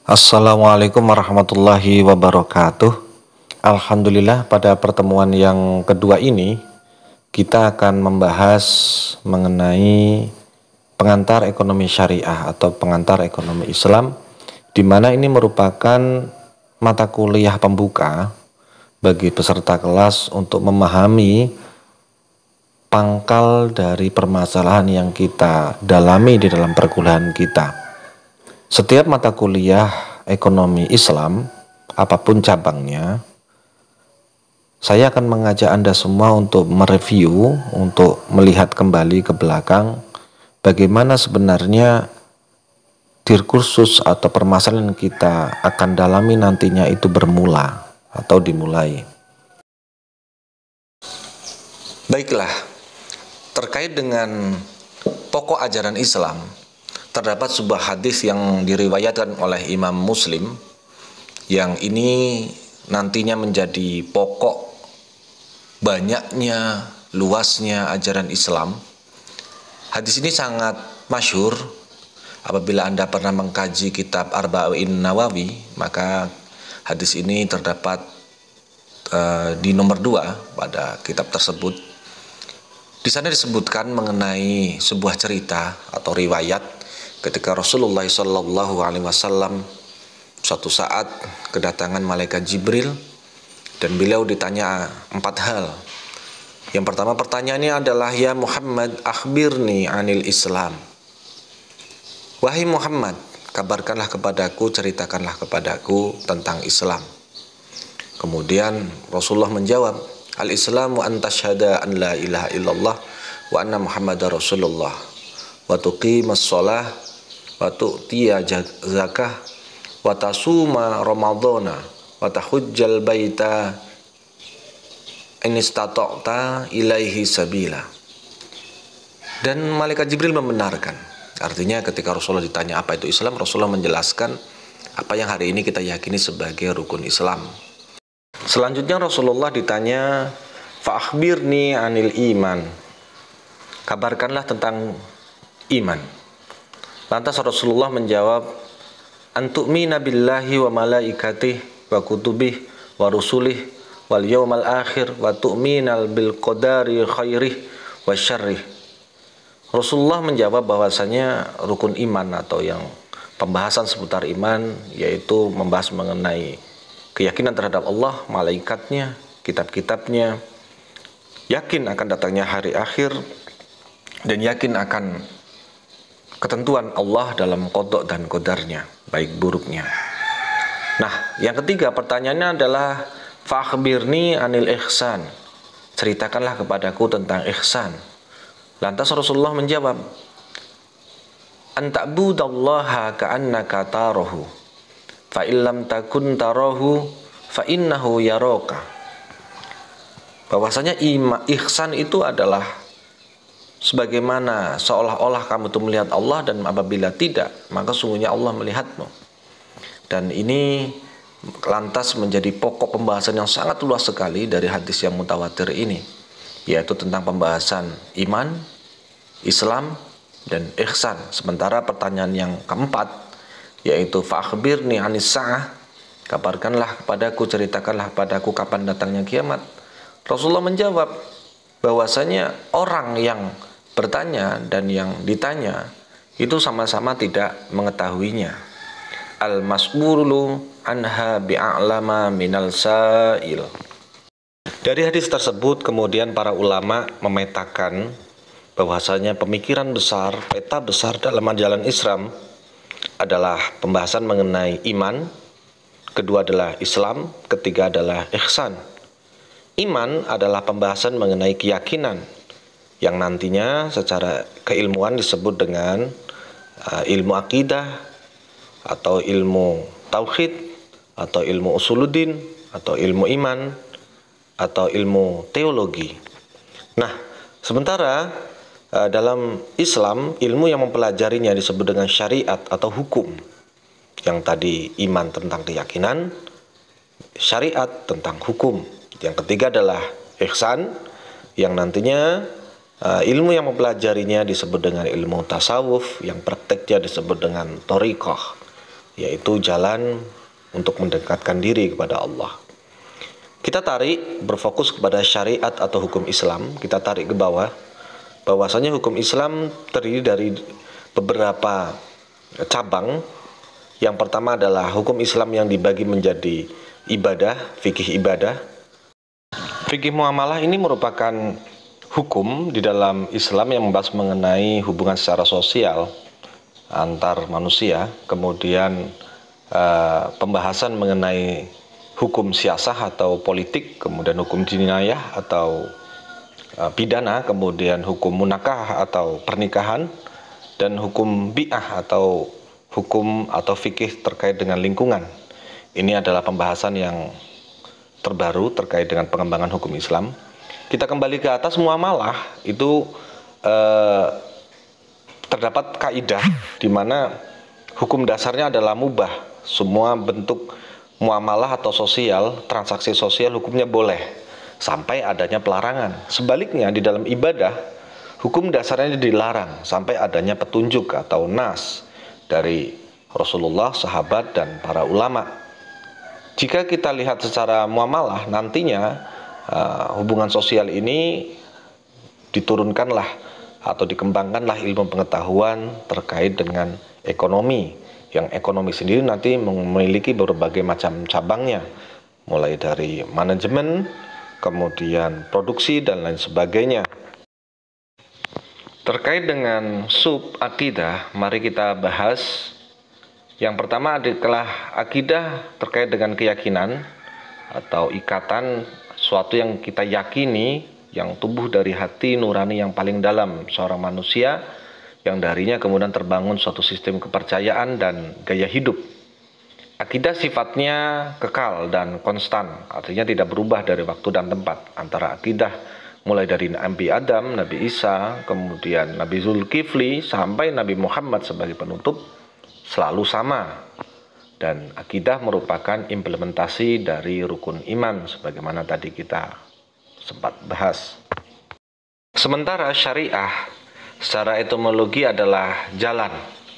Assalamualaikum warahmatullahi wabarakatuh. Alhamdulillah, pada pertemuan yang kedua ini kita akan membahas mengenai pengantar ekonomi syariah atau pengantar ekonomi Islam, di mana ini merupakan mata kuliah pembuka bagi peserta kelas untuk memahami pangkal dari permasalahan yang kita dalami di dalam perkuliahan kita. Setiap mata kuliah ekonomi Islam, apapun cabangnya, saya akan mengajak Anda semua untuk mereview, untuk melihat kembali ke belakang bagaimana sebenarnya diskursus atau permasalahan yang kita akan dalami nantinya itu bermula atau dimulai. Baiklah, terkait dengan pokok ajaran Islam, terdapat sebuah hadis yang diriwayatkan oleh Imam Muslim yang ini nantinya menjadi pokok banyaknya, luasnya ajaran Islam. Hadis ini sangat masyhur. Apabila Anda pernah mengkaji kitab Arba'in Nawawi, maka hadis ini terdapat di nomor 2 pada kitab tersebut. Di sana disebutkan mengenai sebuah cerita atau riwayat ketika Rasulullah SAW suatu saat kedatangan malaikat Jibril dan beliau ditanya 4 hal. Yang pertama pertanyaannya adalah, ya Muhammad, akhbirni anil Islam. Wahai Muhammad, kabarkanlah kepadaku, ceritakanlah kepadaku tentang Islam. Kemudian Rasulullah menjawab, al-Islamu an tashhada an la ilaha illallah wa anna Muhammadar Rasulullah wa tuqimas shalah wa tu'tiya zakah wa tasuma ramadhana wa tahujjal baita in istata'ta ilaihi sabila. Dan malaikat Jibril membenarkan. Artinya ketika Rasulullah ditanya apa itu Islam, Rasulullah menjelaskan apa yang hari ini kita yakini sebagai rukun Islam. Selanjutnya Rasulullah ditanya, fa akhbirni anil iman. Kabarkanlah tentang iman. Lantas Rasulullah menjawab, antu'mina billahi wa malaikatih wa kutubih wa rusulih wal yawmal akhir wa tu'minal bil qadari khairih wa syarrih. Rasulullah menjawab bahwasanya rukun iman atau yang pembahasan seputar iman yaitu membahas mengenai keyakinan terhadap Allah, malaikatnya, kitab-kitabnya, yakin akan datangnya hari akhir, dan yakin akan ketentuan Allah dalam qada dan qadarnya, baik buruknya. Nah, yang ketiga pertanyaannya adalah fakhbirni anil ihsan. Ceritakanlah kepadaku tentang ihsan. Lantas Rasulullah menjawab, an ta'budallaha ka'annaka tarahu fa illam takun tarahu fa innahu yaraka. Bahwasanya ihsan itu adalah sebagaimana seolah-olah kamu itu melihat Allah, dan apabila tidak, maka sungguhnya Allah melihatmu. Dan ini lantas menjadi pokok pembahasan yang sangat luas sekali dari hadis yang mutawatir ini, yaitu tentang pembahasan iman, Islam, dan ihsan. Sementara pertanyaan yang keempat, yaitu fa'akhbirni anis sa'ah, kabarkanlah kepadaku, ceritakanlah kepadaku kapan datangnya kiamat. Rasulullah menjawab bahwasanya orang yang bertanya dan yang ditanya itu sama-sama tidak mengetahuinya. Al-mas'ulu anha bi'a'lama minal sa'il. Dari hadis tersebut kemudian para ulama memetakan bahwasanya pemikiran besar, peta besar dalam ajaran Islam adalah pembahasan mengenai iman, kedua adalah Islam, ketiga adalah ihsan. Iman adalah pembahasan mengenai keyakinan yang nantinya secara keilmuan disebut dengan ilmu akidah atau ilmu tauhid atau ilmu usuluddin atau ilmu iman atau ilmu teologi. Nah, sementara dalam Islam ilmu yang mempelajarinya disebut dengan syariat atau hukum. Yang tadi iman tentang keyakinan, syariat tentang hukum. Yang ketiga adalah ihsan yang nantinya ilmu yang mempelajarinya disebut dengan ilmu tasawuf, yang prakteknya disebut dengan thariqah. yaitu jalan untuk mendekatkan diri kepada Allah. Kita tarik berfokus kepada syariat atau hukum Islam, kita tarik ke bawah, bahwasanya hukum Islam terdiri dari beberapa cabang. Yang pertama adalah hukum Islam yang dibagi menjadi ibadah, fikih ibadah. Fikih muamalah ini merupakan hukum di dalam Islam yang membahas mengenai hubungan secara sosial antar manusia, kemudian pembahasan mengenai hukum siasah atau politik, kemudian hukum jinayah atau pidana, kemudian hukum munakah atau pernikahan, dan hukum bi'ah atau hukum atau fikih terkait dengan lingkungan. Ini adalah pembahasan yang terbaru terkait dengan pengembangan hukum Islam. Kita kembali ke atas, muamalah itu terdapat kaidah di mana hukum dasarnya adalah mubah. Semua bentuk muamalah atau sosial, transaksi sosial hukumnya boleh sampai adanya pelarangan. Sebaliknya di dalam ibadah, hukum dasarnya dilarang sampai adanya petunjuk atau nas dari Rasulullah, sahabat, dan para ulama. Jika kita lihat secara muamalah, nantinya hubungan sosial ini diturunkanlah atau dikembangkanlah ilmu pengetahuan terkait dengan ekonomi, yang ekonomi sendiri nanti memiliki berbagai macam cabangnya, mulai dari manajemen, kemudian produksi, dan lain sebagainya. Terkait dengan sub akidah, mari kita bahas. Yang pertama adalah akidah terkait dengan keyakinan atau ikatan, suatu yang kita yakini, yang tumbuh dari hati nurani yang paling dalam seorang manusia, yang darinya kemudian terbangun suatu sistem kepercayaan dan gaya hidup. Akidah sifatnya kekal dan konstan, artinya tidak berubah dari waktu dan tempat. Antara akidah mulai dari Nabi Adam, Nabi Isa, kemudian Nabi Zulkifli, sampai Nabi Muhammad sebagai penutup, selalu sama. Dan akidah merupakan implementasi dari rukun iman, sebagaimana tadi kita sempat bahas. Sementara syariah secara etimologi adalah jalan,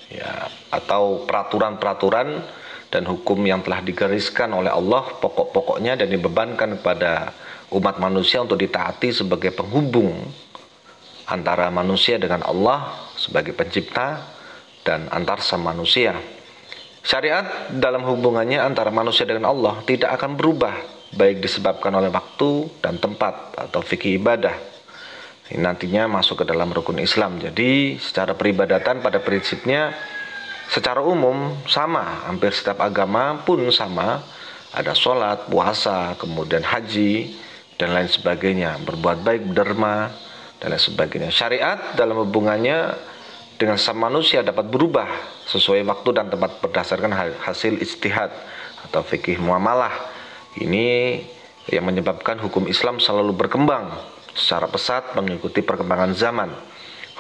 ya, atau peraturan-peraturan dan hukum yang telah digariskan oleh Allah pokok-pokoknya dan dibebankan kepada umat manusia untuk ditaati sebagai penghubung antara manusia dengan Allah sebagai pencipta dan antar sama manusia. Syariat dalam hubungannya antara manusia dengan Allah tidak akan berubah, baik disebabkan oleh waktu dan tempat atau fikih ibadah. Ini nantinya masuk ke dalam rukun Islam. Jadi secara peribadatan pada prinsipnya secara umum sama, hampir setiap agama pun sama. Ada sholat, puasa, kemudian haji, dan lain sebagainya. Berbuat baik, berderma, dan lain sebagainya. Syariat dalam hubungannya dengan sama manusia dapat berubah sesuai waktu dan tempat berdasarkan hasil ijtihad atau fikih muamalah. Ini yang menyebabkan hukum Islam selalu berkembang secara pesat mengikuti perkembangan zaman,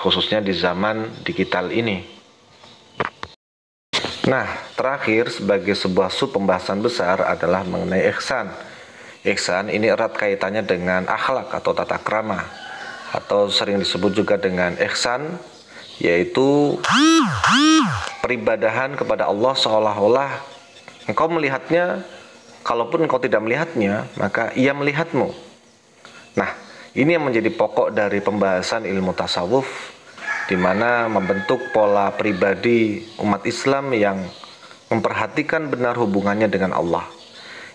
khususnya di zaman digital ini. Nah, terakhir sebagai sebuah sub pembahasan besar adalah mengenai ihsan. Ihsan ini erat kaitannya dengan akhlak atau tata krama, atau sering disebut juga dengan ihsan, yaitu peribadahan kepada Allah seolah-olah engkau melihatnya, kalaupun engkau tidak melihatnya, maka ia melihatmu. Nah, ini yang menjadi pokok dari pembahasan ilmu tasawuf, di mana membentuk pola pribadi umat Islam yang memperhatikan benar hubungannya dengan Allah.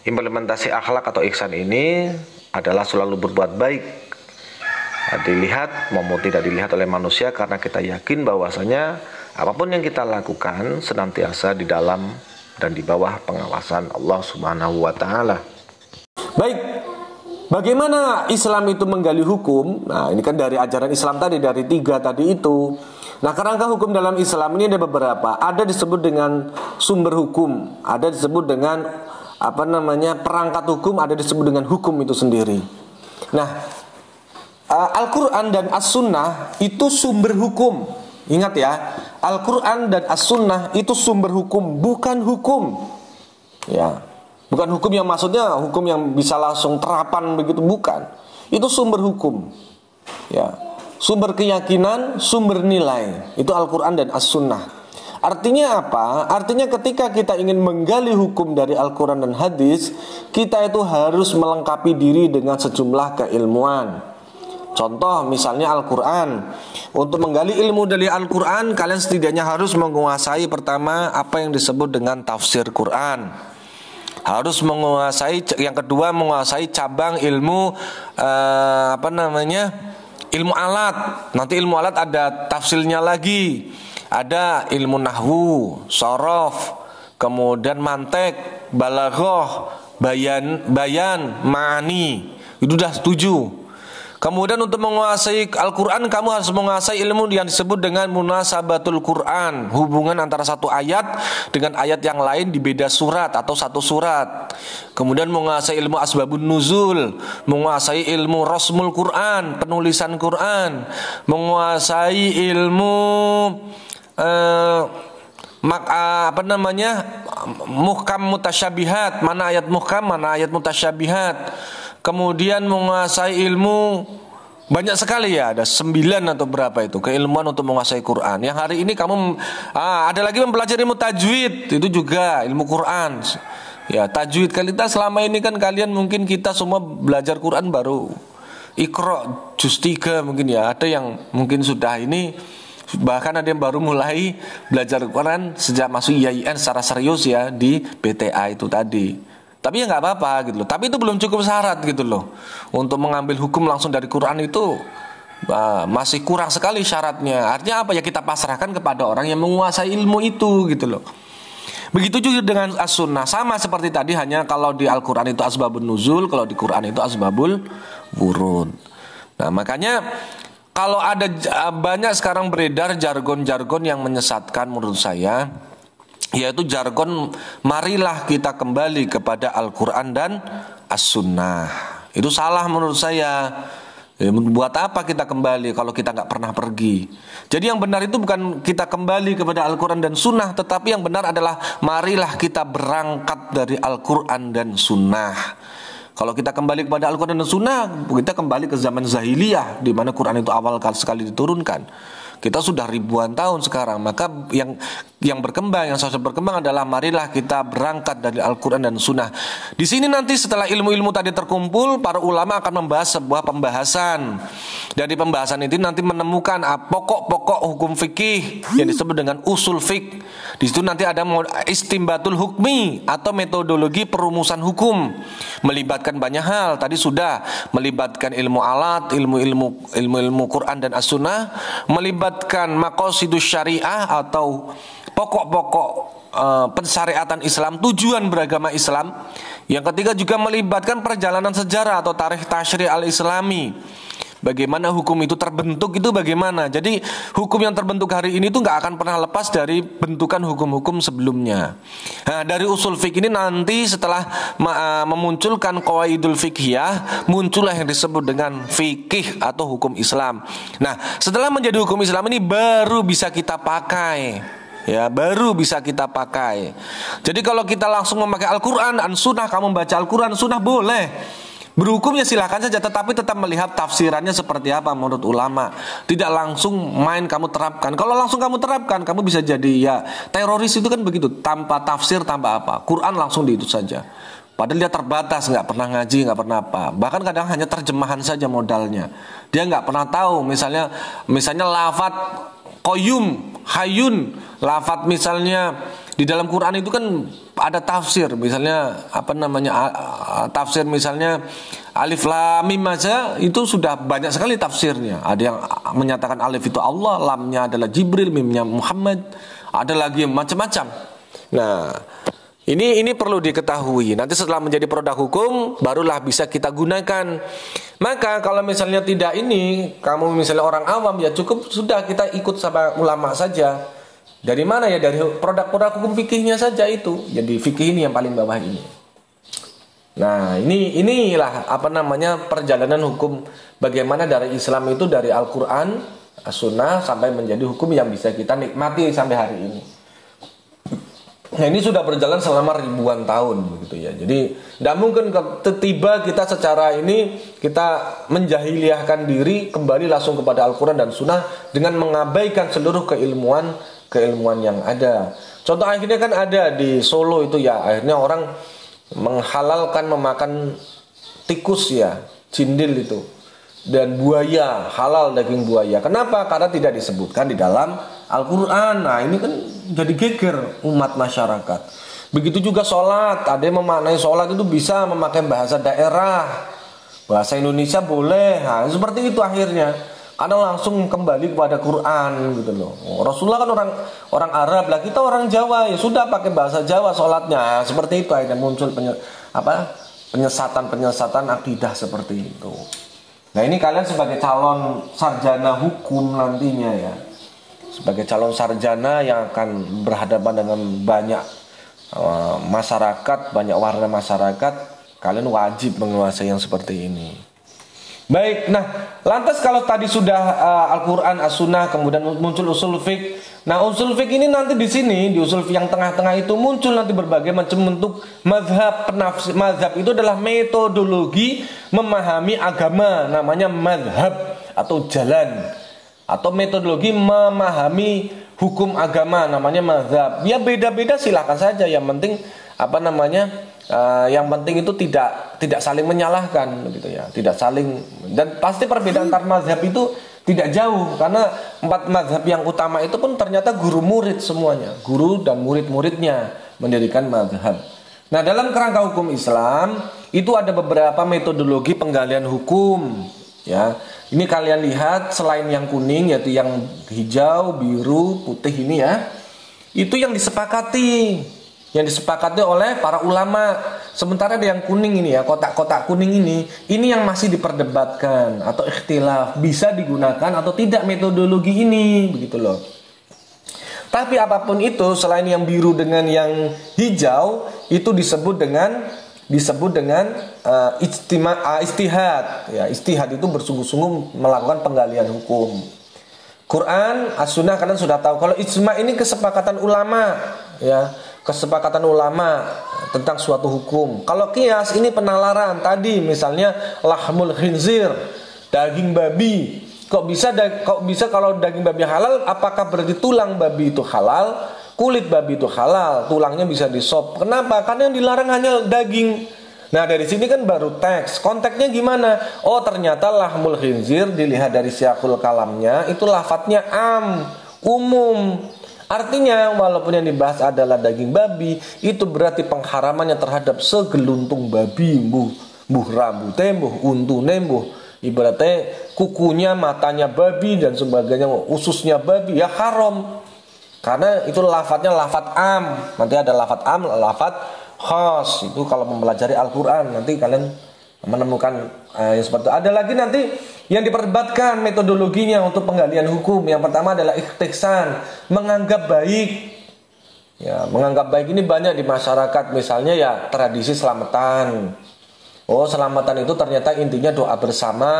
Implementasi akhlak atau ihsan ini adalah selalu berbuat baik, dilihat maupun tidak dilihat oleh manusia, karena kita yakin bahwasanya apapun yang kita lakukan senantiasa di dalam dan di bawah pengawasan Allah Subhanahu wa taala. Baik, bagaimana Islam itu menggali hukum? Nah, ini kan dari ajaran Islam tadi, dari 3 tadi itu. Nah, kerangka hukum dalam Islam ini ada beberapa. Ada disebut dengan sumber hukum, ada disebut dengan perangkat hukum, ada disebut dengan hukum itu sendiri. Nah, Al-Quran dan As-Sunnah itu sumber hukum. Ingat ya, Al-Quran dan As-Sunnah itu sumber hukum, bukan hukum. Ya, bukan hukum yang maksudnya hukum yang bisa langsung terapan begitu, bukan. Itu sumber hukum. Ya, sumber keyakinan, sumber nilai. Itu Al-Quran dan As-Sunnah. Artinya apa? Artinya ketika kita ingin menggali hukum dari Al-Quran dan hadis, kita itu harus melengkapi diri dengan sejumlah keilmuan. Contoh misalnya Al-Quran. Untuk menggali ilmu dari Al-Quran, kalian setidaknya harus menguasai pertama apa yang disebut dengan tafsir Quran. Harus menguasai, yang kedua menguasai cabang ilmu ilmu alat. Nanti ilmu alat ada tafsirnya lagi. Ada ilmu nahwu, shorof, kemudian mantek, balaghah, bayan, ma'ani. Itu sudah 7. Kemudian untuk menguasai Al-Quran, kamu harus menguasai ilmu yang disebut dengan munasabatul Quran, hubungan antara satu ayat dengan ayat yang lain di beda surat atau satu surat. Kemudian menguasai ilmu asbabun nuzul, menguasai ilmu rasmul Quran, penulisan Quran, menguasai ilmu muhkam mutasyabihat, mana ayat muhkam, mana ayat mutasyabihat. Kemudian menguasai ilmu banyak sekali ya, ada 9 atau berapa itu keilmuan untuk menguasai Quran. Yang hari ini kamu ada lagi mempelajari ilmu tajwid, itu juga ilmu Quran. Ya, tajwid kita selama ini kan kalian mungkin kita semua belajar Quran baru Iqra juz 3 mungkin ya. Ada yang mungkin sudah ini, bahkan ada yang baru mulai belajar Quran sejak masuk IAIN secara serius ya di BTA itu tadi. Tapi ya nggak apa-apa gitu loh. Tapi itu belum cukup syarat gitu loh. Untuk mengambil hukum langsung dari Quran itu masih kurang sekali syaratnya. Artinya apa ya, kita pasrahkan kepada orang yang menguasai ilmu itu gitu loh. Begitu juga dengan as-sunnah, sama seperti tadi, hanya kalau di Al-Quran itu asbabun nuzul, kalau di Quran itu asbabul wurud. Nah makanya kalau ada banyak sekarang beredar jargon-jargon yang menyesatkan menurut saya, yaitu jargon marilah kita kembali kepada Al-Quran dan As-Sunnah. Itu salah menurut saya. Buat apa kita kembali kalau kita nggak pernah pergi? Jadi yang benar itu bukan kita kembali kepada Al-Quran dan Sunnah, tetapi yang benar adalah marilah kita berangkat dari Al-Quran dan Sunnah. Kalau kita kembali kepada Al-Quran dan Sunnah, kita kembali ke zaman Zahiliyah, di mana Quran itu awal sekali diturunkan. Kita sudah ribuan tahun sekarang. Maka yang berkembang, yang seharusnya berkembang adalah marilah kita berangkat dari Al-Quran dan Sunnah. Di sini nanti setelah ilmu-ilmu tadi terkumpul, para ulama akan membahas sebuah pembahasan. Dari pembahasan ini nanti menemukan pokok-pokok hukum fikih yang disebut dengan usul fik. Di situ nanti ada istimbatul hukmi atau metodologi perumusan hukum, melibatkan banyak hal. Tadi sudah melibatkan ilmu alat, ilmu Quran dan As-Sunnah, melibatkan maqasidus syariah atau pokok-pokok pensyariatan Islam, tujuan beragama Islam. Yang ketiga juga melibatkan perjalanan sejarah atau tarikh tasyri' al-islami. Bagaimana hukum itu terbentuk, itu bagaimana. Jadi hukum yang terbentuk hari ini itu nggak akan pernah lepas dari bentukan hukum-hukum sebelumnya. Nah, dari usul fikih ini nanti setelah memunculkan qawaidul fiqhiyah, muncullah yang disebut dengan fikih atau hukum Islam. Nah, setelah menjadi hukum Islam ini baru bisa kita pakai. Ya, baru bisa kita pakai. Jadi kalau kita langsung memakai Al-Quran dan Sunnah, kamu baca Al-Quran Sunnah boleh. Berhukumnya silahkan saja, tetapi tetap melihat tafsirannya seperti apa menurut ulama. Tidak langsung main kamu terapkan. Kalau langsung kamu terapkan, kamu bisa jadi ya teroris itu kan begitu, tanpa tafsir, tanpa apa. Quran langsung di itu saja. Padahal dia terbatas, nggak pernah ngaji, nggak pernah apa. Bahkan kadang hanya terjemahan saja modalnya. Dia nggak pernah tahu, misalnya lafadz qayyum, hayyun, lafadz misalnya di dalam Quran itu kan ada tafsir, misalnya tafsir misalnya alif lam mim aja itu sudah banyak sekali tafsirnya. Ada yang menyatakan alif itu Allah, lamnya adalah Jibril, mimnya Muhammad, ada lagi macam-macam. Nah, ini perlu diketahui. Nanti setelah menjadi produk hukum, barulah bisa kita gunakan. Maka kalau misalnya tidak ini, kamu misalnya orang awam, ya cukup sudah kita ikut sama ulama saja. Dari mana ya? Dari produk-produk hukum fikihnya saja itu. Jadi fikih ini yang paling bawah ini. Nah, inilah perjalanan hukum, bagaimana dari Islam itu dari Al-Quran, As-Sunnah sampai menjadi hukum yang bisa kita nikmati sampai hari ini. Nah, ini sudah berjalan selama ribuan tahun begitu ya. Jadi tidak mungkin tiba kita secara ini kita menjahiliahkan diri kembali langsung kepada Al-Quran dan Sunnah dengan mengabaikan seluruh keilmuan keilmuan yang ada. Contoh akhirnya kan ada di Solo itu ya, akhirnya orang menghalalkan memakan tikus ya, cindil itu, dan buaya, halal daging buaya. Kenapa? Karena tidak disebutkan di dalam Al-Quran. Nah ini kan jadi geger umat masyarakat. Begitu juga sholat, ada yang memaknai sholat itu bisa memakai bahasa daerah, bahasa Indonesia boleh. Nah, seperti itu akhirnya. Kadang langsung kembali kepada Quran gitu loh. Rasulullah kan orang Arab, lah kita orang Jawa, ya sudah pakai bahasa Jawa sholatnya. Seperti itu akhirnya muncul penyesatan akidah seperti itu. Nah ini kalian sebagai calon sarjana hukum nantinya ya, sebagai calon sarjana yang akan berhadapan dengan banyak masyarakat, banyak warna masyarakat, kalian wajib menguasai yang seperti ini. Baik, nah lantas kalau tadi sudah Al-Quran, As-Sunnah, kemudian muncul usul fiqh. Nah usul fiqh ini nanti di sini, di usul fiqh yang tengah-tengah itu muncul nanti berbagai macam bentuk mazhab. Mazhab itu adalah metodologi memahami agama, namanya mazhab atau jalan, atau metodologi memahami hukum agama, namanya mazhab. Ya beda-beda silahkan saja, yang penting yang penting itu tidak saling menyalahkan gitu ya, tidak saling, dan pasti perbedaan antar mazhab itu tidak jauh, karena 4 mazhab yang utama itu pun ternyata guru murid semuanya, guru dan murid-muridnya mendirikan mazhab. Nah dalam kerangka hukum Islam itu ada beberapa metodologi penggalian hukum ya. Ini kalian lihat selain yang kuning, yaitu yang hijau, biru, putih ini ya, itu yang disepakati oleh para ulama. Sementara ada yang kuning ini ya, kotak-kotak kuning ini yang masih diperdebatkan atau ikhtilaf, bisa digunakan atau tidak metodologi ini, begitu loh. Tapi apapun itu, selain yang biru dengan yang hijau, itu disebut dengan istihad. Ya, istihad itu bersungguh-sungguh melakukan penggalian hukum. Quran, As-Sunnah kalian sudah tahu. Kalau ijma ini kesepakatan ulama, ya, kesepakatan ulama tentang suatu hukum. Kalau qiyas ini penalaran tadi, misalnya lahmul khinzir, daging babi. Kok bisa kalau daging babi halal, apakah berarti tulang babi itu halal? Kulit babi itu halal, tulangnya bisa disop. Kenapa? Karena yang dilarang hanya daging. Nah dari sini kan baru teks. Konteksnya gimana? Oh ternyata lahmul khinzir dilihat dari siyaqul kalamnya itu lafadznya umum. Artinya walaupun yang dibahas adalah daging babi, itu berarti pengharamannya terhadap segeluntung babi, mbuh rambutnya, mbuh untune, mbuh ibaratnya kukunya, matanya babi dan sebagainya, ususnya babi, ya haram. Karena itu lafadznya lafadz am. Nanti ada lafadz am, lafadz khas. Itu kalau mempelajari Al-Quran nanti kalian menemukan yang seperti itu. Ada lagi nanti yang diperdebatkan metodologinya untuk penggalian hukum. Yang pertama adalah ikhtisan, menganggap baik. Ya, menganggap baik ini banyak di masyarakat. Misalnya ya tradisi selamatan. Oh, selamatan itu ternyata intinya doa bersama,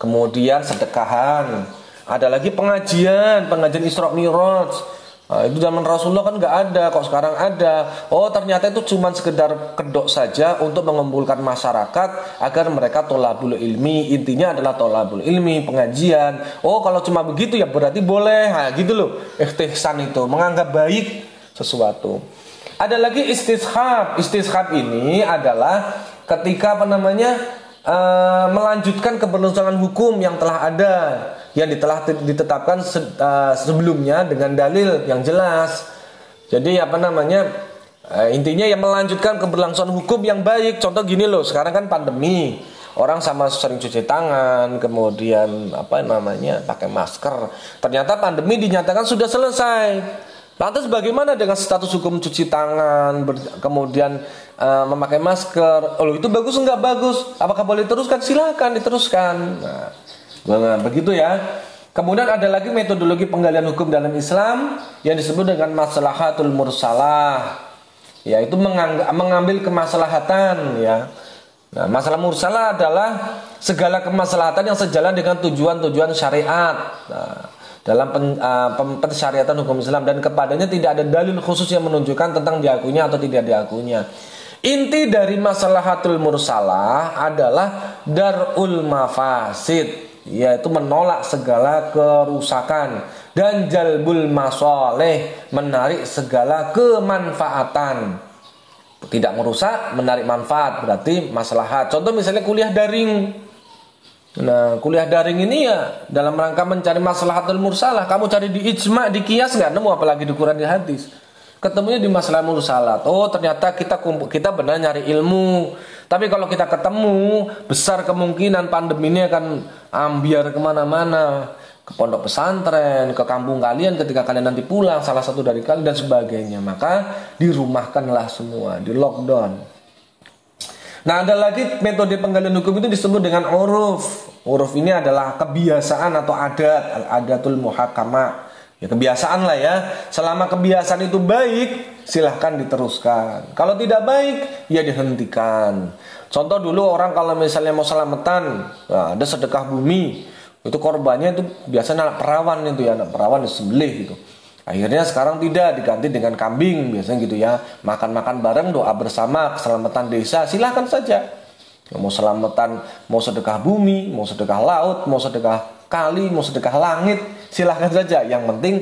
kemudian sedekahan. Ada lagi pengajian Isra Mi'raj. Nah, itu zaman Rasulullah kan nggak ada, kok sekarang ada. Oh ternyata itu cuma sekedar kedok saja untuk mengumpulkan masyarakat agar mereka tolabul ilmi. Intinya adalah tolabul ilmi, pengajian. Oh kalau cuma begitu ya berarti boleh. Nah gitu loh, ihtisan itu menganggap baik sesuatu. Ada lagi istishab. Istishab ini adalah ketika melanjutkan keberlangsungan hukum yang telah ada, yang telah ditetapkan sebelumnya dengan dalil yang jelas. Jadi intinya yang melanjutkan keberlangsungan hukum yang baik. Contoh gini loh, sekarang kan pandemi, orang sama sering cuci tangan, kemudian pakai masker. Ternyata pandemi dinyatakan sudah selesai. Lantas bagaimana dengan status hukum cuci tangan, kemudian memakai masker? Oh itu bagus enggak bagus? Apakah boleh diteruskan? Silakan diteruskan. Nah, begitu ya. Kemudian ada lagi metodologi penggalian hukum dalam Islam yang disebut dengan maslahatul mursalah, yaitu mengambil kemaslahatan ya. Nah, masalah mursalah adalah segala kemaslahatan yang sejalan dengan tujuan-tujuan syariat. Nah, dalam pensyariatan hukum Islam dan kepadanya tidak ada dalil khusus yang menunjukkan tentang diakuinya atau tidak diakuinya. Inti dari maslahatul mursalah adalah darul mafasid. yaitu menolak segala kerusakan, dan jalbul masoleh, menarik segala kemanfaatan. Tidak merusak, menarik manfaat, berarti maslahat. Contoh misalnya kuliah daring. Nah, kuliah daring ini ya dalam rangka mencari maslahatul mursalah. Kamu cari di ijma, di qiyas nggak nemu, apalagi di Quran, di hadis. Ketemunya di masalah mursalat. Oh, ternyata kita benar nyari ilmu. Tapi kalau kita ketemu, besar kemungkinan pandemi ini akan ambiar kemana-mana, ke pondok pesantren, ke kampung kalian ketika kalian nanti pulang, salah satu dari kalian dan sebagainya. Maka dirumahkanlah semua, di lockdown. Nah, ada lagi metode penggalian hukum itu disebut dengan uruf. Uruf ini adalah kebiasaan atau adat, adatul muhakamah. Ya, kebiasaan lah ya. Selama kebiasaan itu baik, silahkan diteruskan. Kalau tidak baik, ya dihentikan. Contoh dulu orang kalau misalnya mau selamatan, nah, ada sedekah bumi. Itu korbannya itu biasanya anak perawan itu ya, anak perawan disembelih gitu. Akhirnya sekarang tidak, diganti dengan kambing biasanya gitu ya. Makan-makan bareng, doa bersama, keselamatan desa, silahkan saja. Mau selamatan, mau sedekah bumi, mau sedekah laut, mau sedekah kali, mau sedekah langit, silahkan saja. Yang penting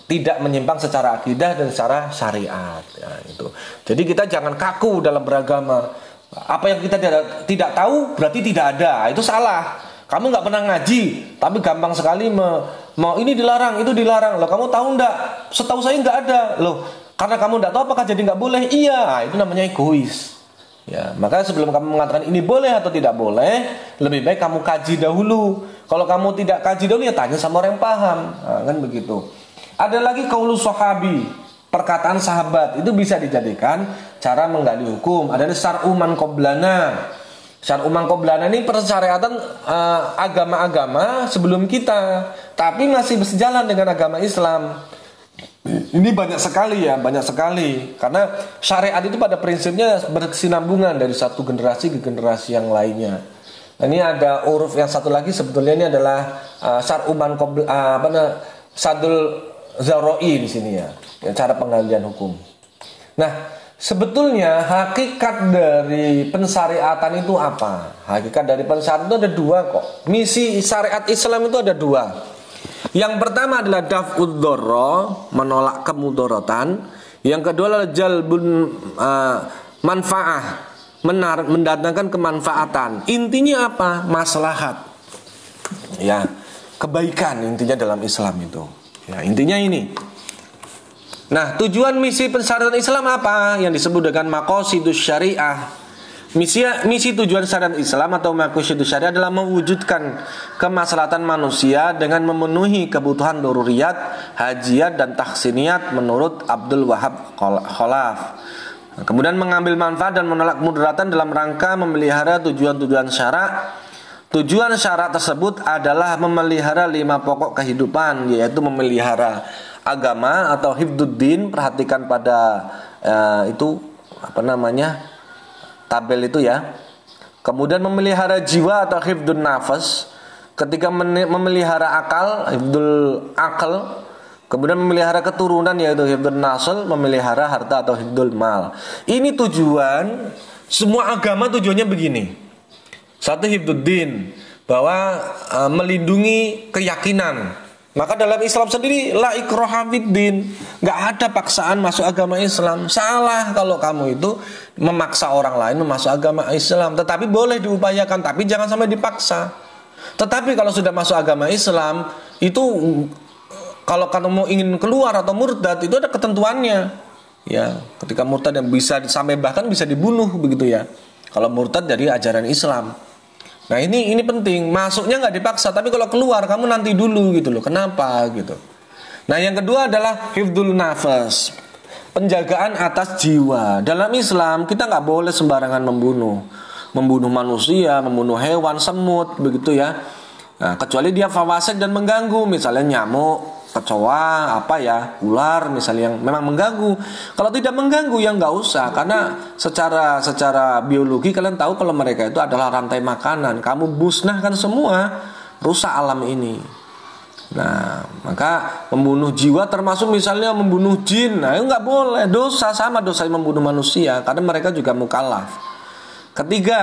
tidak menyimpang secara akidah dan secara syariat. Ya, itu. Jadi kita jangan kaku dalam beragama. Apa yang kita tidak tahu berarti tidak ada. Itu salah. Kamu nggak pernah ngaji, tapi gampang sekali mau ini dilarang, itu dilarang. Loh, kamu tahu nggak? Setahu saya nggak ada. Loh, karena kamu nggak tahu apakah jadi nggak boleh? Iya, itu namanya egois. Ya, maka sebelum kamu mengatakan ini boleh atau tidak boleh, lebih baik kamu kaji dahulu. Kalau kamu tidak kaji dahulu, ya tanya sama orang yang paham. Nah, kan begitu. Ada lagi qaulus sahabi, perkataan sahabat, itu bisa dijadikan cara menggali hukum. Ada syar'u man qablana. Syar'u man qablana ini persyariatan agama-agama sebelum kita, tapi masih bersejalan dengan agama Islam. Ini banyak sekali ya, banyak sekali. Karena syariat itu pada prinsipnya berkesinambungan dari satu generasi ke generasi yang lainnya. Nah, ini ada uruf yang satu lagi, sebetulnya ini adalah syar'u man qablana, sadul zaroi di sini ya, cara penggalian hukum. Nah, sebetulnya hakikat dari pensyariatan itu apa? Hakikat dari pensyariatan itu ada dua kok. Misi syariat Islam itu ada dua. Yang pertama adalah daf'ud dharra, menolak kemudaratan. Yang kedua adalah jalbun manfaah, mendatangkan kemanfaatan. Intinya apa? Maslahat. Ya, kebaikan intinya dalam Islam itu. Ya, intinya ini. Nah, tujuan misi pensyariatan Islam apa? Yang disebut dengan maqasidus syariah. Misi tujuan syariat Islam atau maqasidus syariah adalah mewujudkan kemaslahatan manusia dengan memenuhi kebutuhan daruriyat, hajiyat dan tahsiniyat menurut Abdul Wahab Khalaf. Kemudian mengambil manfaat dan menolak mudaratan dalam rangka memelihara tujuan-tujuan syarak. Tujuan syarak tersebut adalah memelihara 5 pokok kehidupan, yaitu memelihara agama atau hifdzuddin. Perhatikan pada itu apa namanya, tabel itu ya. Kemudian memelihara jiwa atau hifdzun nafas. Ketika memelihara akal, hifdzul akal. Kemudian memelihara keturunan, yaitu hifdzun nasl. Memelihara harta atau hifdzul mal. Ini tujuan semua agama, tujuannya begini. Satu hifdzuddin, bahwa melindungi keyakinan. Maka dalam Islam sendiri la ikraha fiddin, nggak ada paksaan masuk agama Islam. Salah kalau kamu itu memaksa orang lain masuk agama Islam. Tetapi boleh diupayakan, tapi jangan sampai dipaksa. Tetapi kalau sudah masuk agama Islam, itu kalau kamu mau ingin keluar atau murtad, itu ada ketentuannya. Ya, ketika murtad yang bisa sampai bahkan bisa dibunuh begitu ya. Kalau murtad dari ajaran Islam. Nah, ini penting. Masuknya nggak dipaksa, tapi kalau keluar kamu nanti dulu gitu loh. Kenapa gitu? Nah, yang kedua adalah hifdzul nafas, penjagaan atas jiwa. Dalam Islam kita nggak boleh sembarangan membunuh manusia, membunuh hewan, semut begitu ya. Nah, kecuali dia fawasik dan mengganggu, misalnya nyamuk, kecoa, ular misalnya yang memang mengganggu. Kalau tidak mengganggu ya nggak usah, karena secara biologi kalian tahu kalau mereka itu adalah rantai makanan. Kamu musnahkan semua, rusak alam ini. Nah, maka membunuh jiwa termasuk misalnya membunuh jin. Nah, itu nggak boleh, dosa sama dosa membunuh manusia, karena mereka juga mukallaf. Ketiga,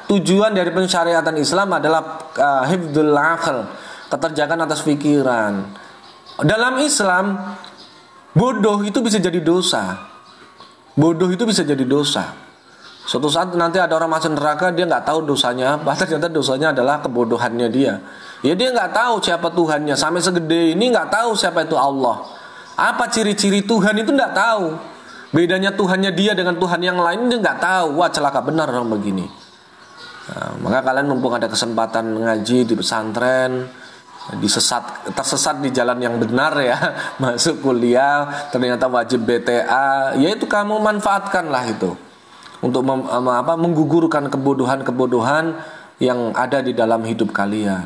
tujuan dari pensyariatan Islam adalah hifdzul aql, keterjagaan atas pikiran. Dalam Islam, bodoh itu bisa jadi dosa. Bodoh itu bisa jadi dosa. Suatu saat nanti ada orang masuk neraka, dia nggak tahu dosanya apa, ternyata dosanya adalah kebodohannya dia. Ya dia nggak tahu siapa Tuhannya, sampai segede ini nggak tahu siapa itu Allah. Apa ciri-ciri Tuhan itu nggak tahu. Bedanya Tuhannya dia dengan Tuhan yang lain dia nggak tahu. Wah, celaka benar orang begini. Nah, maka kalian mumpung ada kesempatan ngaji di pesantren, tersesat di jalan yang benar ya, masuk kuliah ternyata wajib BTA, yaitu kamu manfaatkanlah itu untuk menggugurkan kebodohan-kebodohan yang ada di dalam hidup kalian.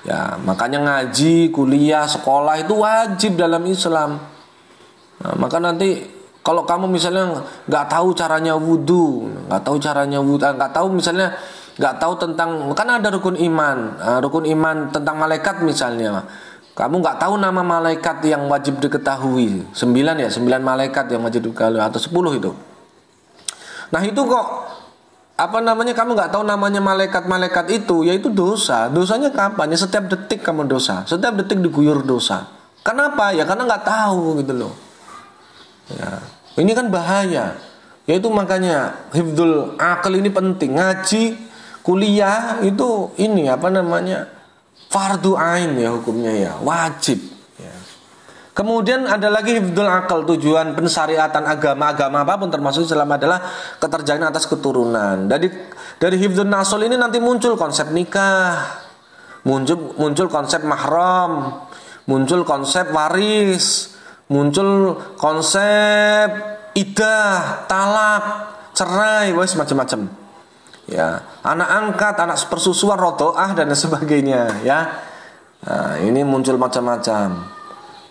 Ya, makanya ngaji, kuliah, sekolah itu wajib dalam Islam. Nah, maka nanti kalau kamu misalnya nggak tahu caranya wudhu, nggak tahu tentang, kan ada rukun iman tentang malaikat misalnya. Kamu nggak tahu nama malaikat yang wajib diketahui, 9 malaikat yang wajib diketahui atau 10 itu. Nah itu kok kamu nggak tahu namanya malaikat itu, yaitu dosa. Dosanya kapan? Ya setiap detik kamu dosa, setiap detik diguyur dosa. Kenapa? Ya karena nggak tahu gitu loh. Ya, ini kan bahaya. Yaitu makanya hifdzul aql ini penting. Ngaji, kuliah itu fardu ain ya hukumnya ya, wajib. Ya. Kemudian ada lagi hifdzul aql, tujuan pensyariatan agama apapun termasuk Islam adalah keterjagaan atas keturunan. Dari hifdzul nasl ini nanti muncul konsep nikah, muncul konsep mahram, muncul konsep waris, muncul konsep iddah, talak, cerai, macam-macam. Ya, anak angkat, anak persusuan, rodoah dan sebagainya. Ya, nah, ini muncul macam-macam.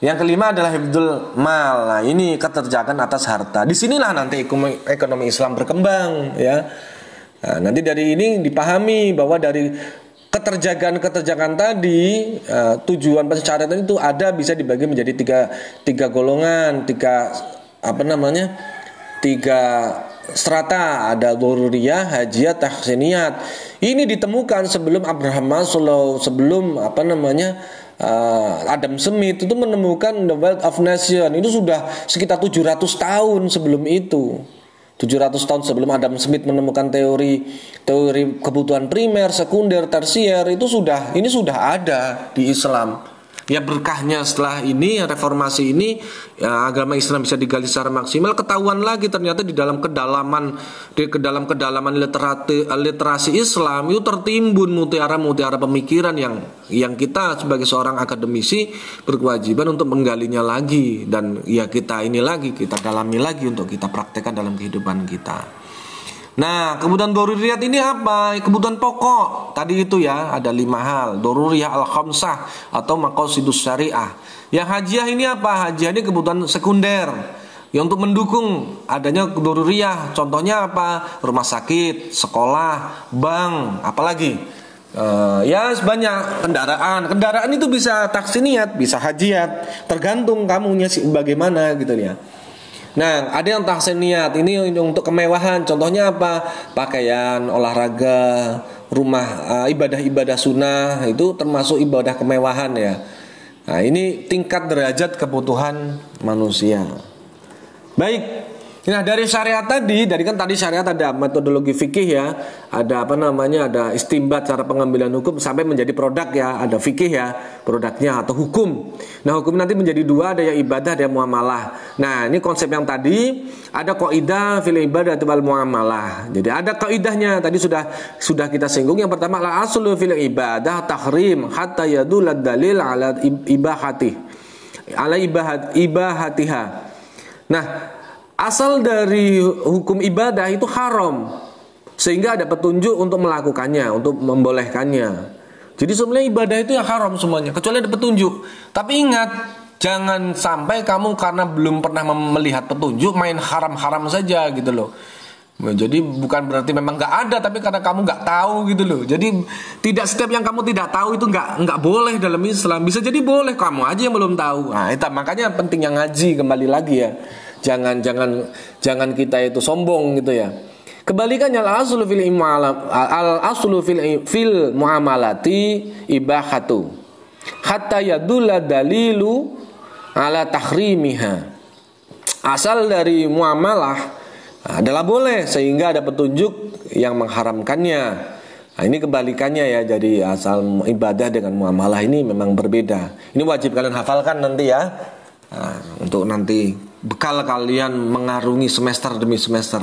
Yang kelima adalah hifdzul mal. Nah, ini keterjagaan atas harta. Disinilah nanti ekonomi Islam berkembang. Ya, nah, nanti dari ini dipahami bahwa dari keterjagaan tadi, tujuan pensyariatan itu bisa dibagi menjadi tiga golongan, tiga strata. Ada dzururiyah, hajiyah, tahsiniyat. Ini ditemukan sebelum Abraham Maslow, sebelum Adam Smith itu menemukan The Wealth of Nation. Itu sudah sekitar 700 tahun sebelum itu. 700 tahun sebelum Adam Smith menemukan teori kebutuhan primer, sekunder, tersier, ini sudah ada di Islam. Ya berkahnya setelah ini reformasi ini ya, agama Islam bisa digali secara maksimal, ketahuan lagi ternyata di dalam kedalaman literasi Islam itu tertimbun mutiara pemikiran yang kita sebagai seorang akademisi berkewajiban untuk menggalinya lagi, dan ya kita dalami lagi untuk kita praktekkan dalam kehidupan kita. Nah, kebutuhan doruriyat ini apa? Kebutuhan pokok. Tadi itu ya, ada 5 hal. Doruriyah al-khamsah atau maqasidus syariah. Yang hajiah ini apa? Hajiah ini kebutuhan sekunder yang untuk mendukung adanya doruriyah. Contohnya apa? Rumah sakit, sekolah, bank, apalagi? Ya sebanyak kendaraan itu bisa taksiniyat, bisa hajiat, tergantung kamunya bagaimana gitu ya. Nah, ada yang tahsiniyat, ini untuk kemewahan. Contohnya apa? Pakaian, olahraga, rumah, ibadah-ibadah sunnah, itu termasuk ibadah kemewahan ya. Nah, ini tingkat derajat kebutuhan manusia. Baik. Nah, dari syariat tadi syariat ada metodologi fikih ya, ada ada istimbat cara pengambilan hukum sampai menjadi produk ya, ada fikih ya, produknya atau hukum. Nah, hukum nanti menjadi 2, ada yang ibadah, ada yang muamalah. Nah, ini konsep yang tadi ada qaidah fil ibadah wal muamalah. Jadi ada kaidahnya tadi sudah kita singgung. Yang pertama la aslu fil ibadah tahrim hatta yadul dalil ala ibahatiha. Nah, asal dari hukum ibadah itu haram sehingga ada petunjuk untuk melakukannya, untuk membolehkannya. Jadi sebenarnya ibadah itu ya haram semuanya kecuali ada petunjuk. Tapi ingat, jangan sampai kamu karena belum pernah melihat petunjuk main haram-haram saja gitu loh. Jadi bukan berarti memang nggak ada, tapi karena kamu nggak tahu gitu loh. Jadi tidak setiap yang kamu tidak tahu itu nggak boleh dalam Islam. Bisa jadi boleh, kamu aja yang belum tahu. Nah, itu makanya pentingnya ngaji, kembali lagi ya. Jangan kita itu sombong gitu ya. Kebalikannya al aslu fil muamalati ibahatu hatta yadulla dalilu ala tahrimiha. Asal dari muamalah adalah boleh sehingga ada petunjuk yang mengharamkannya. Nah, ini kebalikannya ya. Jadi asal ibadah dengan muamalah ini memang berbeda. Ini wajib kalian hafalkan nanti ya. Nah, untuk nanti bekal kalian mengarungi semester demi semester.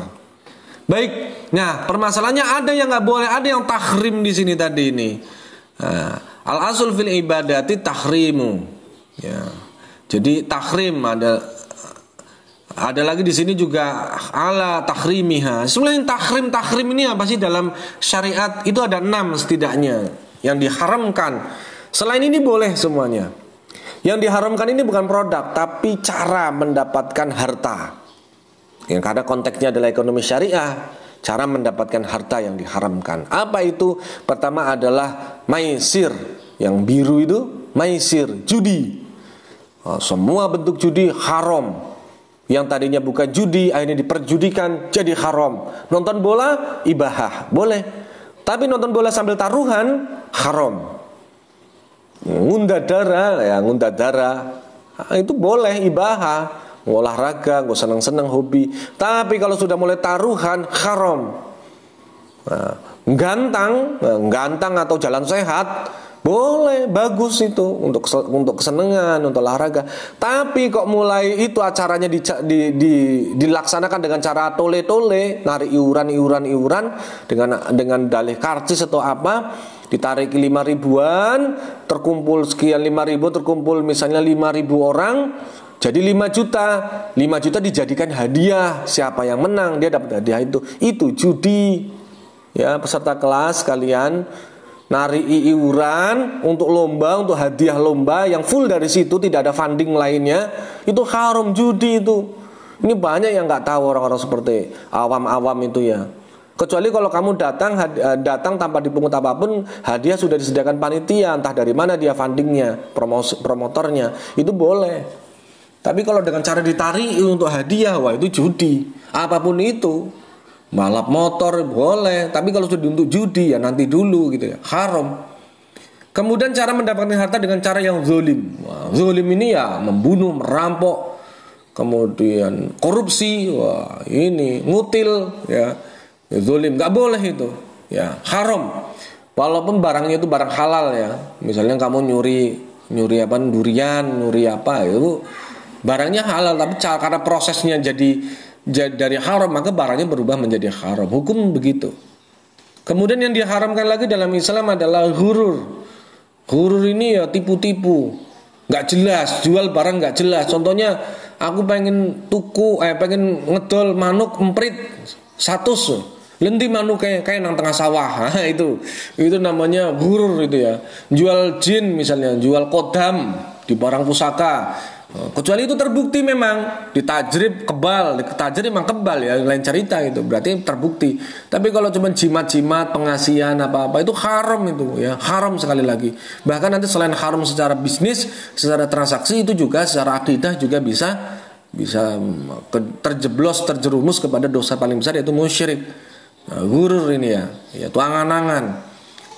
Baik. Nah, permasalahannya ada yang nggak boleh, ada yang tahrim di sini tadi ini. Nah, al asul fil ibadati tahrimu. Ya. Jadi tahrim ada lagi di sini juga ala tahrimiha. Sebenarnya tahrim ini apa sih dalam syariat? Itu ada 6 setidaknya yang diharamkan. Selain ini boleh semuanya. Yang diharamkan ini bukan produk, tapi cara mendapatkan harta. Yang karena konteksnya adalah ekonomi syariah, cara mendapatkan harta yang diharamkan. Apa itu? Pertama adalah maisir, yang biru itu maisir, judi. Semua bentuk judi haram. Yang tadinya bukan judi akhirnya diperjudikan jadi haram. Nonton bola ibahah, boleh. Tapi nonton bola sambil taruhan haram. Ngundah darah itu boleh ibahah. Olahraga, gue senang-senang hobi. Tapi kalau sudah mulai taruhan haram. Gantang atau jalan sehat boleh, bagus itu untuk kesenangan, untuk olahraga. Tapi kok mulai itu acaranya dilaksanakan dengan cara tole-tole, narik iuran dengan dalih karcis atau apa, ditarik 5 ribuan, terkumpul sekian 5 ribu, terkumpul misalnya 5.000 orang, jadi 5 juta. 5 juta dijadikan hadiah. Siapa yang menang dia dapat hadiah itu. Itu judi. Ya, peserta kelas kalian narik iuran untuk lomba, untuk hadiah lomba yang full dari situ, tidak ada funding lainnya. Itu haram, judi itu. Ini banyak yang nggak tahu orang-orang seperti awam-awam itu ya. Kecuali kalau kamu datang tanpa dipungut apapun, hadiah sudah disediakan panitia, entah dari mana dia fundingnya, promotornya, itu boleh. Tapi kalau dengan cara ditarik untuk hadiah, wah itu judi. Apapun itu, balap motor boleh. Tapi kalau sudah untuk judi ya nanti dulu gitu ya, haram. Kemudian cara mendapatkan harta dengan cara yang zalim. Zalim ini ya membunuh, merampok, kemudian korupsi, wah ini ngutil ya. Zalim nggak boleh itu, ya haram. Walaupun barangnya itu barang halal ya. Misalnya kamu nyuri apa durian, nyuri apa itu barangnya halal, tapi karena prosesnya jadi dari haram maka barangnya berubah menjadi haram. Hukum begitu. Kemudian yang diharamkan lagi dalam Islam adalah ghurur. Ghurur ini ya tipu-tipu, nggak jelas, jual barang nggak jelas. Contohnya aku pengen pengen ngedol manuk emprit 100. Lendi manuk kayak nang tengah sawah. itu namanya ghurur itu ya. Jual jin misalnya, jual kodam di barang pusaka. Kecuali itu terbukti memang ditajrib kebal, ditajrib memang kebal ya, lain cerita itu, berarti terbukti. Tapi kalau cuma jimat-jimat, pengasihan apa-apa itu haram itu ya, haram sekali lagi. Bahkan nanti selain haram secara bisnis, secara transaksi itu juga secara akidah juga bisa terjerumus kepada dosa paling besar yaitu musyrik. Ghurur ini ya itu angan-angan.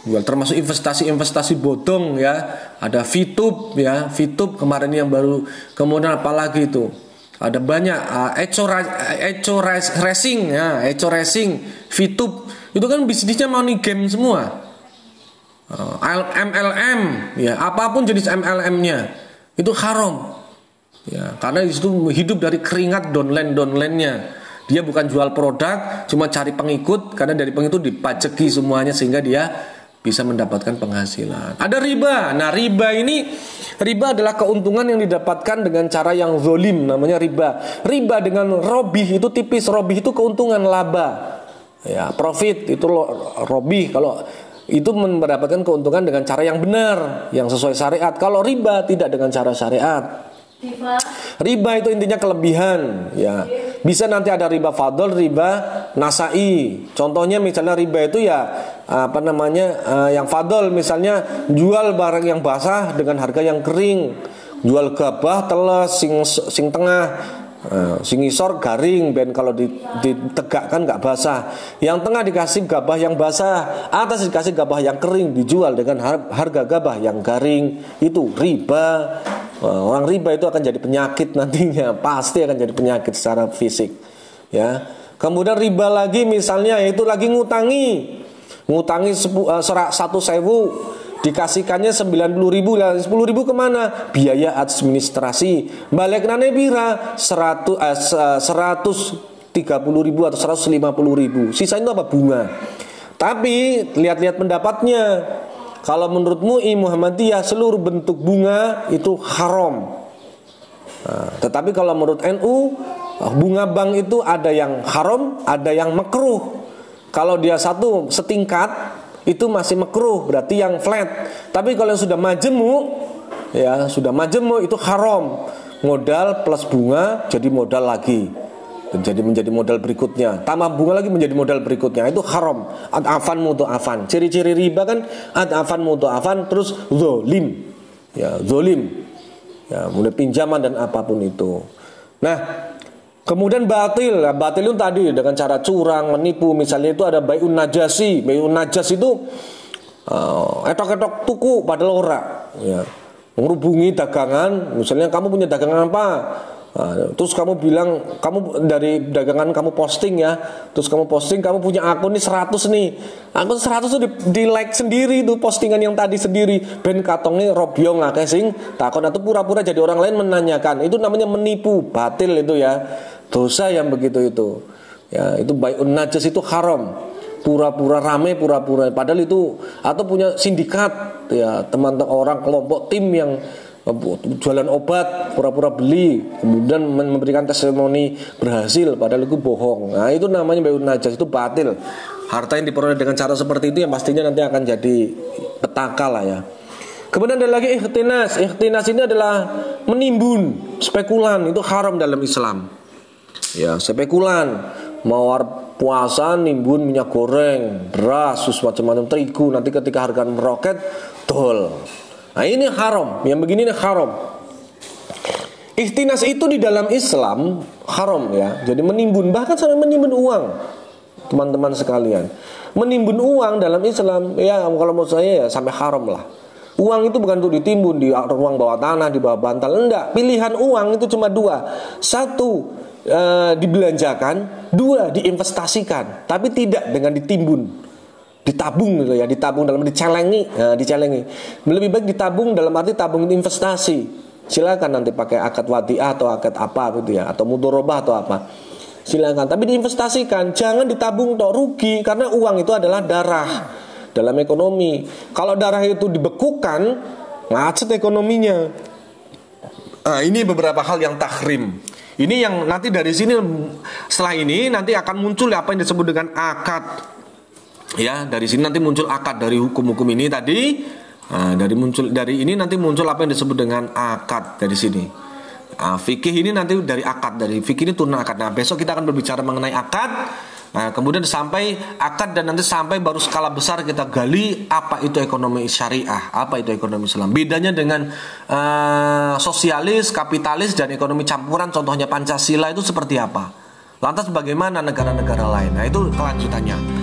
Termasuk investasi bodong ya, ada VTube ya, VTube kemarin yang baru, kemudian apalagi itu ada banyak Echo Racing ya, Echo Racing, VTube itu kan bisnisnya money game semua, MLM ya, apapun jenis MLM-nya itu haram ya, karena itu hidup dari keringat downline-nya. Dia bukan jual produk, cuma cari pengikut, karena dari pengikut dipajeki semuanya sehingga dia bisa mendapatkan penghasilan. Ada riba. Nah, riba adalah keuntungan yang didapatkan dengan cara yang zalim, namanya riba. Riba dengan robih itu tipis. Robih itu keuntungan, laba. Ya, profit itu robih. Kalau itu mendapatkan keuntungan dengan cara yang benar, yang sesuai syariat. Kalau riba tidak dengan cara syariat. Riba itu intinya kelebihan ya. Bisa nanti ada riba fadl, riba nasai. Contohnya misalnya riba itu ya yang fadl misalnya jual barang yang basah dengan harga yang kering. Jual gabah teles sing tengah Singisor garing ben kalau ditegakkan nggak basah. Yang tengah dikasih gabah yang basah, atas dikasih gabah yang kering, dijual dengan harga gabah yang garing. Itu riba. Orang riba itu akan jadi penyakit nantinya, pasti akan jadi penyakit secara fisik. Ya. Kemudian riba lagi misalnya yaitu lagi ngutangi 100.000, dikasihkannya 90.000, 10.000 kemana? Biaya administrasi. Balik nane pira? 130.000 atau 150.000. Sisa itu apa? Bunga. Tapi lihat-lihat pendapatnya. Kalau menurut MUI Muhammadiyah seluruh bentuk bunga itu haram. Tetapi kalau menurut NU bunga bank itu ada yang haram, ada yang makruh. Kalau dia setingkat itu masih makruh, berarti yang flat. Tapi kalau yang sudah majemuk, ya sudah majemuk itu haram. Modal plus bunga jadi modal lagi, menjadi modal berikutnya. Tambah bunga lagi menjadi modal berikutnya, itu haram. Ad-afan mutu'afan. Ciri-ciri riba kan ad-afan mutu'afan, terus zolim, ya zolim, ya mulai pinjaman dan apapun itu. Nah. Kemudian batil itu tadi dengan cara curang, menipu. Misalnya itu ada bai'un najasi. Bai'un najas itu etok-etok tuku padahal ora. Ya. Menghubungi dagangan, misalnya kamu punya dagangan apa? Terus kamu bilang, kamu dari dagangan kamu posting ya. Terus kamu posting, kamu punya akun nih 100 nih. Akun 100 tuh di like sendiri tuh postingan yang tadi sendiri. Ben katongnya robyong akeh sing takon atau pura-pura jadi orang lain menanyakan. Itu namanya menipu, batil itu ya. Dosa yang begitu itu. Ya, itu bai'un najas itu haram. Pura-pura rame, pura-pura padahal itu atau punya sindikat ya, teman-teman orang kelompok tim yang jualan obat, pura-pura beli, kemudian memberikan testimoni berhasil padahal itu bohong. Nah, itu namanya bai'un najas, itu batil. Harta yang diperoleh dengan cara seperti itu yang pastinya nanti akan jadi petaka lah ya. Kemudian ada lagi ikhtinas. Ikhtinas ini adalah menimbun, spekulan, itu haram dalam Islam. Ya, spekulan, mawar puasa nimbun minyak goreng, beras, macam-macam terigu, nanti ketika harga meroket, dol. Nah, ini haram, yang begini ini haram. Ikhtinas itu di dalam Islam haram ya. Jadi menimbun, bahkan sampai menimbun uang. Teman-teman sekalian, menimbun uang dalam Islam ya kalau menurut saya ya sampai haram lah. Uang itu bukan untuk ditimbun di ruang bawah tanah, di bawah bantal, enggak. Pilihan uang itu cuma dua. Satu, dibelanjakan, dua diinvestasikan, tapi tidak dengan ditimbun, ditabung gitu ya, ditabung dalam dicelengi, dicelengi. Lebih baik ditabung dalam arti tabung investasi. Silakan nanti pakai akad wadiah atau akad apa gitu ya, atau mudharabah atau apa. Silakan, tapi diinvestasikan, jangan ditabung toh, rugi karena uang itu adalah darah dalam ekonomi. Kalau darah itu dibekukan, ngacet ekonominya. Nah, ini beberapa hal yang tahrim. Ini yang nanti dari sini setelah ini nanti akan muncul apa yang disebut dengan akad. Ya, dari sini nanti muncul akad dari hukum-hukum ini tadi. Nah, dari ini nanti muncul apa yang disebut dengan akad dari sini. Nah, fikih ini nanti dari akad, dari fikih ini turun akad. Nah, besok kita akan berbicara mengenai akad. Nah, kemudian sampai akad dan nanti sampai baru skala besar kita gali apa itu ekonomi syariah, apa itu ekonomi Islam. Bedanya dengan sosialis, kapitalis dan ekonomi campuran, contohnya Pancasila itu seperti apa. Lantas bagaimana negara-negara lain? Nah, itu kelanjutannya.